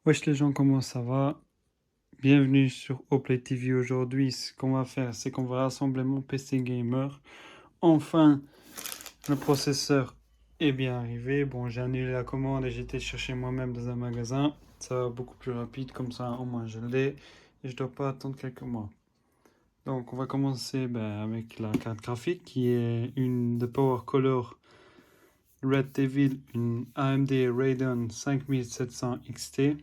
Wesh les gens, comment ça va? Bienvenue sur Oplay TV. Aujourd'hui, ce qu'on va faire, c'est qu'on va rassembler mon PC gamer. Enfin, le processeur est bien arrivé. Bon, j'ai annulé la commande et j'ai été chercher moi-même dans un magasin. Ça va beaucoup plus rapide, comme ça au moins je l'ai et je dois pas attendre quelques mois. Donc on va commencer avec la carte graphique qui est une de Power Color Red Devil, une AMD Radeon 5700 XT.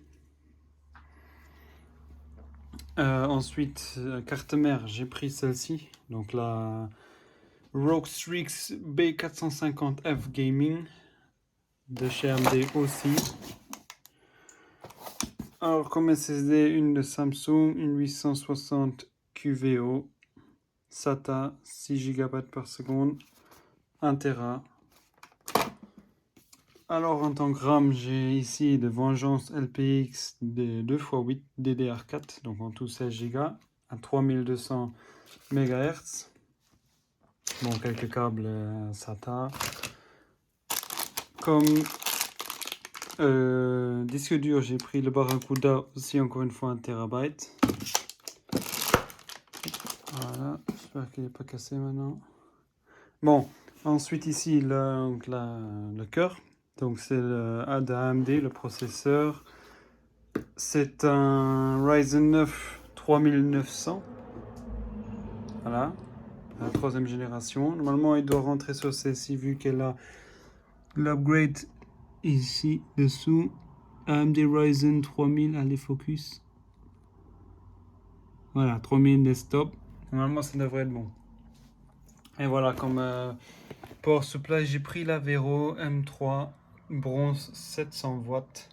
Ensuite, carte mère, j'ai pris celle-ci, donc la ROG Strix B450F Gaming de chez AMD aussi. Alors comme SSD, une de Samsung, une 860 QVO, SATA 6 Go par seconde, 1 Tera. Alors en tant que RAM, j'ai ici de Vengeance LPX de 2x8 DDR4, donc en tout 16 Go à 3200 MHz. Bon, quelques câbles SATA. Comme disque dur, j'ai pris le Barracuda, aussi encore une fois 1 TB. Voilà, j'espère qu'il n'est pas cassé maintenant. Bon, ensuite ici le cœur. Donc c'est le AMD, le processeur. C'est un Ryzen 9 3900. Voilà, la troisième génération. Normalement, il doit rentrer sur celle-ci vu qu'elle a l'upgrade ici dessous. AMD Ryzen 3000, allez focus. Voilà, 3000 desktop. Normalement, ça devrait être bon. Et voilà, comme power supply, j'ai pris la Vero M3 bronze 700 watts.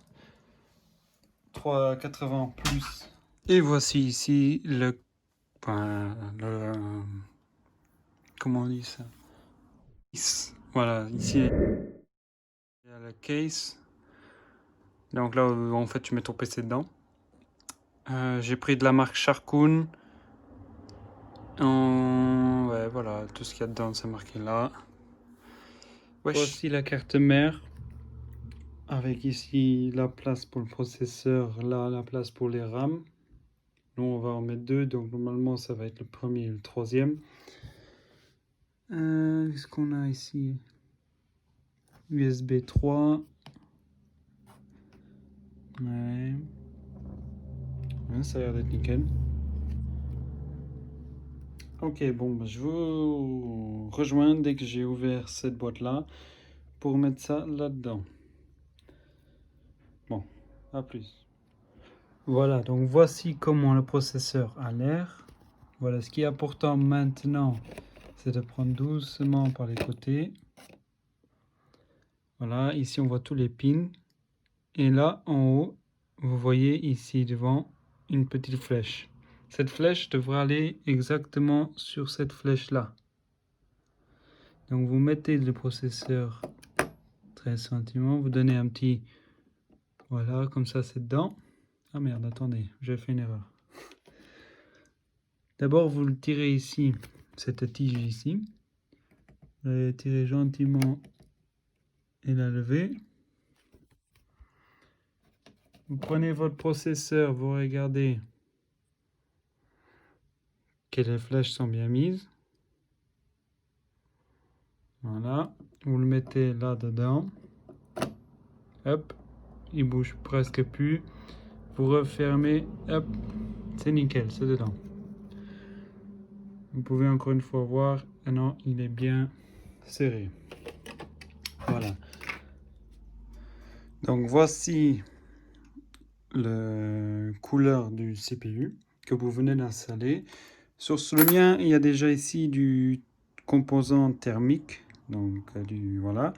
380 plus. Et voici ici comment on dit ça? Voilà, ici il y a la case. Donc là, en fait, tu mets ton PC dedans. J'ai pris de la marque Sharkoon. Ouais, voilà, tout ce qu'il y a dedans, c'est marqué là. Wesh. Voici la carte mère. Avec ici la place pour le processeur, là la place pour les RAM. Nous, on va en mettre deux, donc normalement, ça va être le premier et le troisième. Qu'est-ce qu'on a ici? USB 3. Ouais. Ça a l'air d'être nickel. Ok, bon, je vous rejoins dès que j'ai ouvert cette boîte-là pour mettre ça là-dedans. Bon, à plus. Voilà, donc voici comment le processeur a l'air. Voilà, ce qui est important maintenant, c'est de prendre doucement par les côtés. Voilà, ici on voit tous les pins. Et là, en haut, vous voyez ici devant une petite flèche. Cette flèche devrait aller exactement sur cette flèche-là. Donc vous mettez le processeur 13 cm, vous donnez un petit... Voilà, comme ça c'est dedans. Ah merde, attendez, j'ai fait une erreur. D'abord, vous le tirez ici, cette tige ici. Vous allez tirer gentiment et la lever. Vous prenez votre processeur, vous regardez que les flèches sont bien mises. Voilà, vous le mettez là-dedans. Hop, il bouge presque plus. Vous refermez, hop, c'est nickel, c'est dedans. Vous pouvez encore une fois voir, ah non, il est bien serré. Voilà. Donc voici le couleur du CPU que vous venez d'installer. Sur le mien, il y a déjà ici du composant thermique. Donc voilà.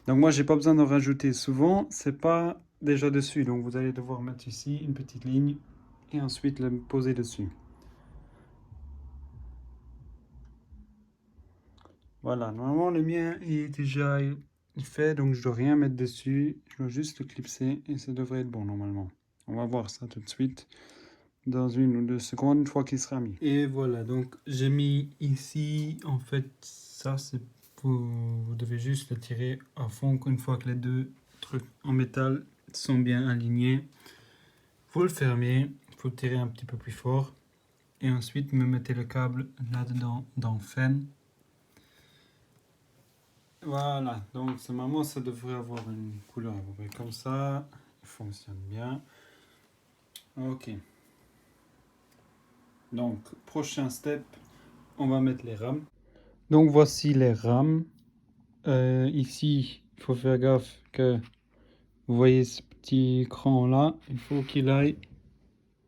Donc moi, j'ai pas besoin d'en rajouter souvent. C'est pas déjà dessus. Donc vous allez devoir mettre ici une petite ligne et ensuite le poser dessus. Voilà, normalement le mien est déjà fait, donc je dois rien mettre dessus. Je dois juste le clipser et ça devrait être bon normalement. On va voir ça tout de suite dans 1 ou 2 secondes une fois qu'il sera mis. Et voilà, donc j'ai mis ici, en fait, ça c'est vous devez juste le tirer à fond une fois que les deux trucs en métal sont bien alignés. Vous le fermez, il faut le tirer un petit peu plus fort. Et ensuite, me mettez le câble là-dedans, dans Fan. Voilà, donc normalement ça devrait avoir une couleur à peu près comme ça. Il fonctionne bien. Ok. Donc, prochain step, on va mettre les rames. Donc voici les rames. Ici, il faut faire gaffe que vous voyez ce petit cran là, il faut qu'il aille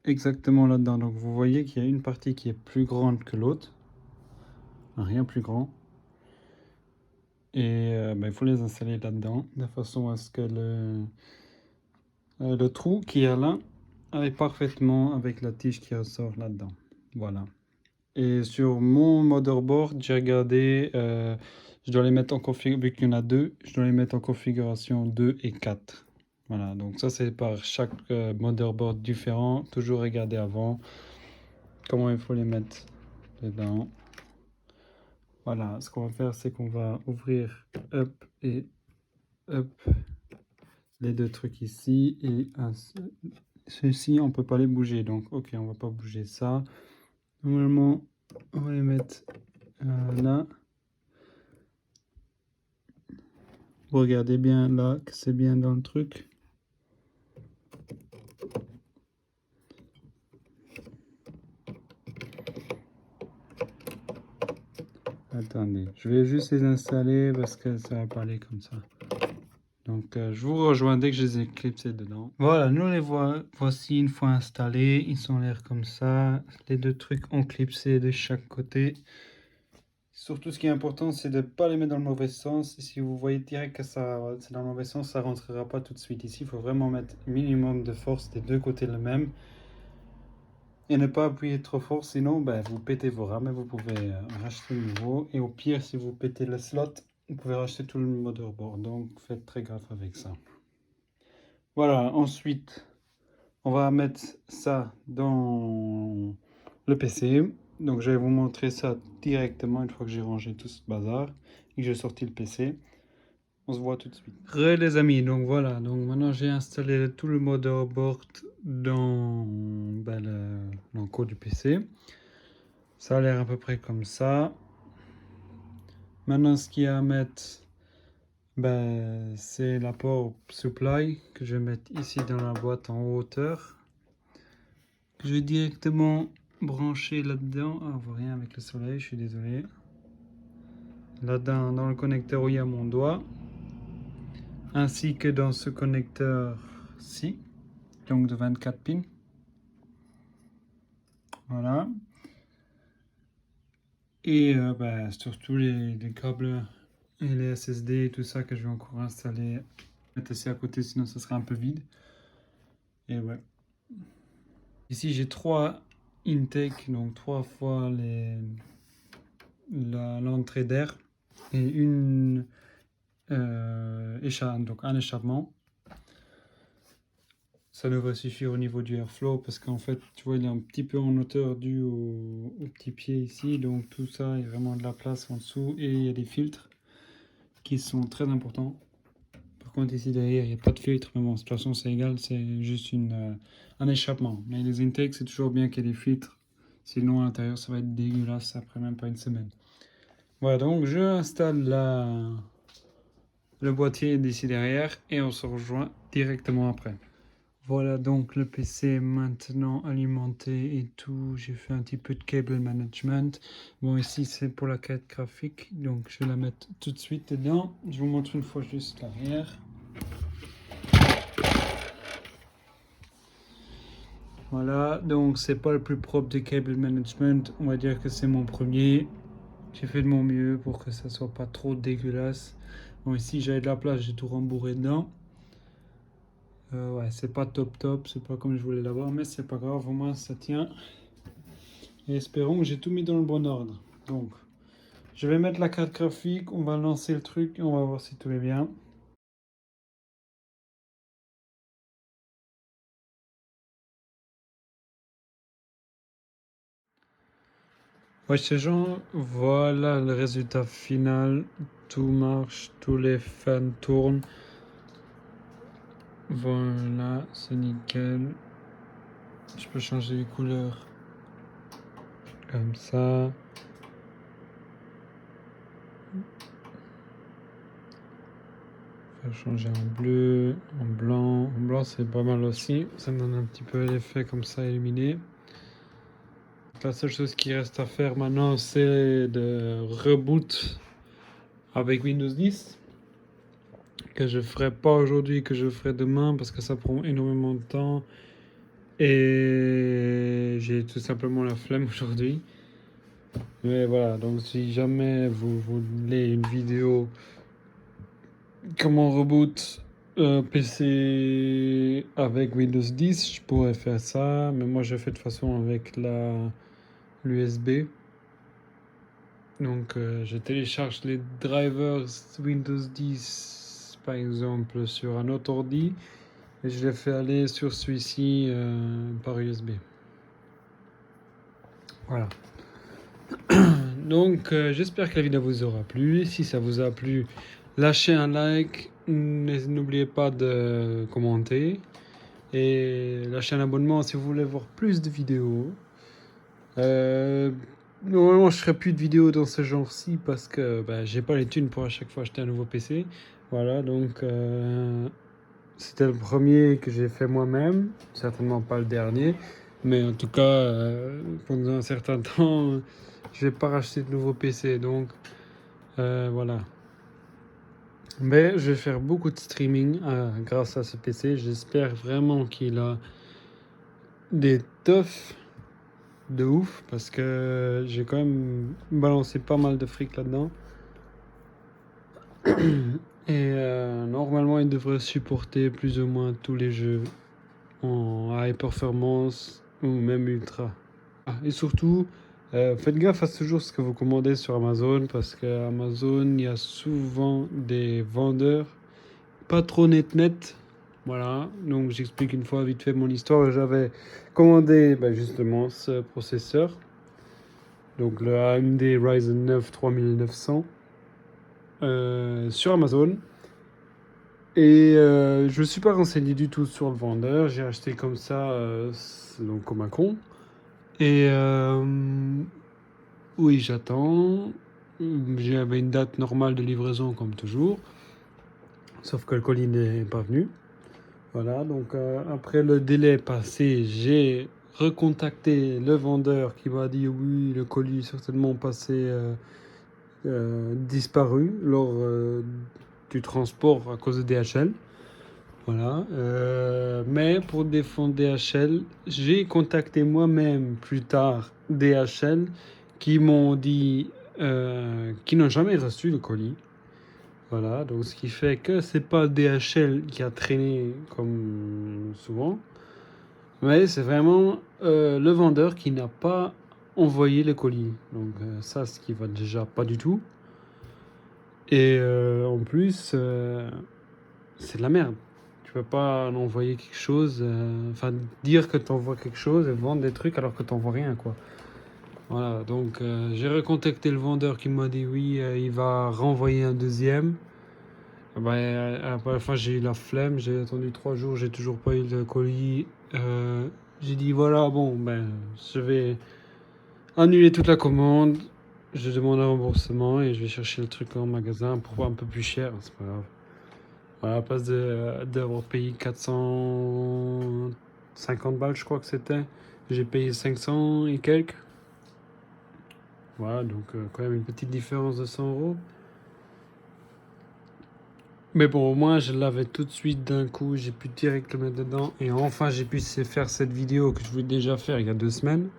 exactement là-dedans. Donc vous voyez qu'il y a une partie qui est plus grande que l'autre. Rien plus grand. Et il faut les installer là-dedans, de façon à ce que le trou qui est là aille parfaitement avec la tige qui ressort là-dedans. Voilà. Et sur mon motherboard, j'ai regardé, je dois les mettre en configuration, vu qu'il y en a deux, je dois les mettre en configuration 2 et 4. Voilà, donc ça c'est par chaque motherboard différent. Toujours regarder avant comment il faut les mettre dedans. Voilà, ce qu'on va faire, c'est qu'on va ouvrir up et up les deux trucs ici. Et ceux-ci, on peut pas les bouger. Donc, ok, on va pas bouger ça. Normalement, on va les mettre là. Vous regardez bien là que c'est bien dans le truc. Attendez, je vais juste les installer parce que ça va pas aller comme ça. Donc je vous rejoins dès que je les ai clipsés dedans. Voilà, nous les voici une fois installés. Ils ont l'air comme ça. Les deux trucs ont clipsé de chaque côté. Surtout ce qui est important, c'est de ne pas les mettre dans le mauvais sens. Et si vous voyez direct que ça c'est dans le mauvais sens, ça rentrera pas tout de suite. Ici, il faut vraiment mettre minimum de force des deux côtés le même. Et ne pas appuyer trop fort, sinon vous pétez vos rames et vous pouvez racheter le nouveau. Et au pire, si vous pétez le slot, vous pouvez racheter tout le motherboard. Donc faites très gaffe avec ça. Voilà, ensuite, on va mettre ça dans le PC. Donc je vais vous montrer ça directement une fois que j'ai rangé tout ce bazar et que j'ai sorti le PC. On se voit tout de suite. Les amis, donc voilà, donc maintenant j'ai installé tout le motherboard dans l'enco du PC. Ça a l'air à peu près comme ça. Maintenant ce qu'il y a à mettre, c'est la power supply que je vais mettre ici dans la boîte en hauteur. Je vais directement brancher là-dedans. Ah, on voit rien avec le soleil, je suis désolé. Là-dedans, dans le connecteur où il y a mon doigt. Ainsi que dans ce connecteur-ci, donc de 24 pins. Voilà. Et surtout les câbles et les SSD et tout ça que je vais encore installer. Mettre ici à côté, sinon ça sera un peu vide. Et ouais. Ici j'ai 3 intakes, donc 3 fois l'entrée d'air et une donc un échappement. Ça devrait suffire au niveau du airflow parce qu'en fait, tu vois, il est un petit peu en hauteur dû au petit pied ici. Donc tout ça, il y a vraiment de la place en dessous et il y a des filtres qui sont très importants. Par contre, ici derrière, il n'y a pas de filtre, mais bon, de toute façon, c'est égal, c'est juste un échappement. Mais les intakes, c'est toujours bien qu'il y ait des filtres. Sinon, à l'intérieur, ça va être dégueulasse après même pas une semaine. Voilà, donc je installe le boîtier d'ici derrière et on se rejoint directement après. Voilà, donc le PC est maintenant alimenté et tout. J'ai fait un petit peu de cable management. Bon, ici c'est pour la carte graphique, donc je vais la mettre tout de suite dedans. Je vous montre une fois juste l'arrière. Voilà, donc c'est pas le plus propre du cable management. On va dire que c'est mon premier. J'ai fait de mon mieux pour que ça soit pas trop dégueulasse. Bon, ici j'avais de la place, j'ai tout rembourré dedans. Ouais, c'est pas top, c'est pas comme je voulais l'avoir, mais c'est pas grave, au moins ça tient. Et espérons que j'ai tout mis dans le bon ordre. Donc, je vais mettre la carte graphique, on va lancer le truc et on va voir si tout est bien. Ouais, ces gens, voilà le résultat final. Tout marche, tous les fans tournent. Voilà, c'est nickel. Je peux changer les couleurs. Comme ça. Faire changer en bleu, en blanc. En blanc, c'est pas mal aussi. Ça me donne un petit peu l'effet comme ça illuminé. La seule chose qui reste à faire maintenant, c'est de reboot avec Windows 10. Que je ferai pas aujourd'hui, que je ferai demain parce que ça prend énormément de temps. Et j'ai tout simplement la flemme aujourd'hui. Mais voilà, donc si jamais vous voulez une vidéo comment reboot PC avec Windows 10, je pourrais faire ça. Mais moi, je fais de toute façon avec l'USB. Donc, je télécharge les drivers Windows 10, par exemple, sur un autre ordi. Et je les fais aller sur celui-ci par USB. Voilà. Donc, j'espère que la vidéo vous aura plu. Si ça vous a plu, lâchez un like. N'oubliez pas de commenter. Et lâchez un abonnement si vous voulez voir plus de vidéos. Normalement, je ferai plus de vidéos dans ce genre-ci parce que j'ai pas les thunes pour à chaque fois acheter un nouveau PC. Voilà, donc c'était le premier que j'ai fait moi-même. Certainement pas le dernier. Mais en tout cas, pendant un certain temps, je vais pas racheter de nouveau PC. Donc voilà. Mais je vais faire beaucoup de streaming grâce à ce PC. J'espère vraiment qu'il a des teufs de ouf parce que j'ai quand même balancé pas mal de fric là-dedans. Et normalement, il devrait supporter plus ou moins tous les jeux en high performance ou même ultra. Et surtout, faites gaffe à toujours ce que vous commandez sur Amazon parce qu'à Amazon, il y a souvent des vendeurs pas trop net. Voilà, donc j'explique une fois vite fait mon histoire. J'avais commandé justement ce processeur, donc le AMD Ryzen 9 3900 sur Amazon. Et je ne me suis pas renseigné du tout sur le vendeur. J'ai acheté comme ça, donc comme un con. Et oui, j'attends. J'avais une date normale de livraison comme toujours. Sauf que le colis n'est pas venu. Voilà, donc après le délai passé, j'ai recontacté le vendeur qui m'a dit oui, le colis est certainement passé disparu lors du transport à cause de DHL. Voilà, mais pour défendre DHL, j'ai contacté moi-même plus tard DHL qui m'ont dit qu'ils n'ont jamais reçu le colis. Voilà, donc ce qui fait que c'est pas DHL qui a traîné comme souvent, mais c'est vraiment le vendeur qui n'a pas envoyé le colis. Donc ça, ce qui va déjà pas du tout. Et en plus, c'est de la merde. Tu peux pas envoyer quelque chose, enfin dire que tu envoies quelque chose et vendre des trucs alors que tu n'envoies rien, quoi. Voilà, donc j'ai recontacté le vendeur qui m'a dit oui, il va renvoyer un deuxième. Après la fin, j'ai eu la flemme, j'ai attendu 3 jours, j'ai toujours pas eu le colis. J'ai dit voilà, bon, je vais annuler toute la commande, je demande un remboursement et je vais chercher le truc en magasin pour un peu plus cher, c'est pas grave. Voilà, à la place d'avoir payé 450 balles, je crois que c'était, j'ai payé 500 et quelques. Voilà, donc quand même une petite différence de 100 euros. Mais bon, au moins, je l'avais tout de suite d'un coup. J'ai pu direct le mettre dedans. Et enfin, j'ai pu faire cette vidéo que je voulais déjà faire il y a 2 semaines.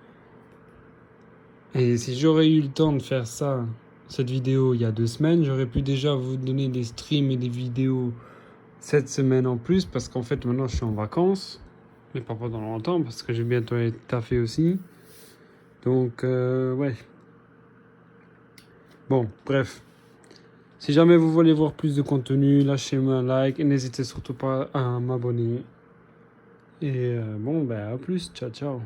Et si j'aurais eu le temps de faire ça, cette vidéo il y a 2 semaines, j'aurais pu déjà vous donner des streams et des vidéos cette semaine en plus. Parce qu'en fait, maintenant, je suis en vacances. Mais pas pendant longtemps parce que j'ai bientôt être taffé aussi. Donc, ouais. Bon, bref. Si jamais vous voulez voir plus de contenu, lâchez-moi un like et n'hésitez surtout pas à m'abonner. Et bon, à plus, ciao ciao.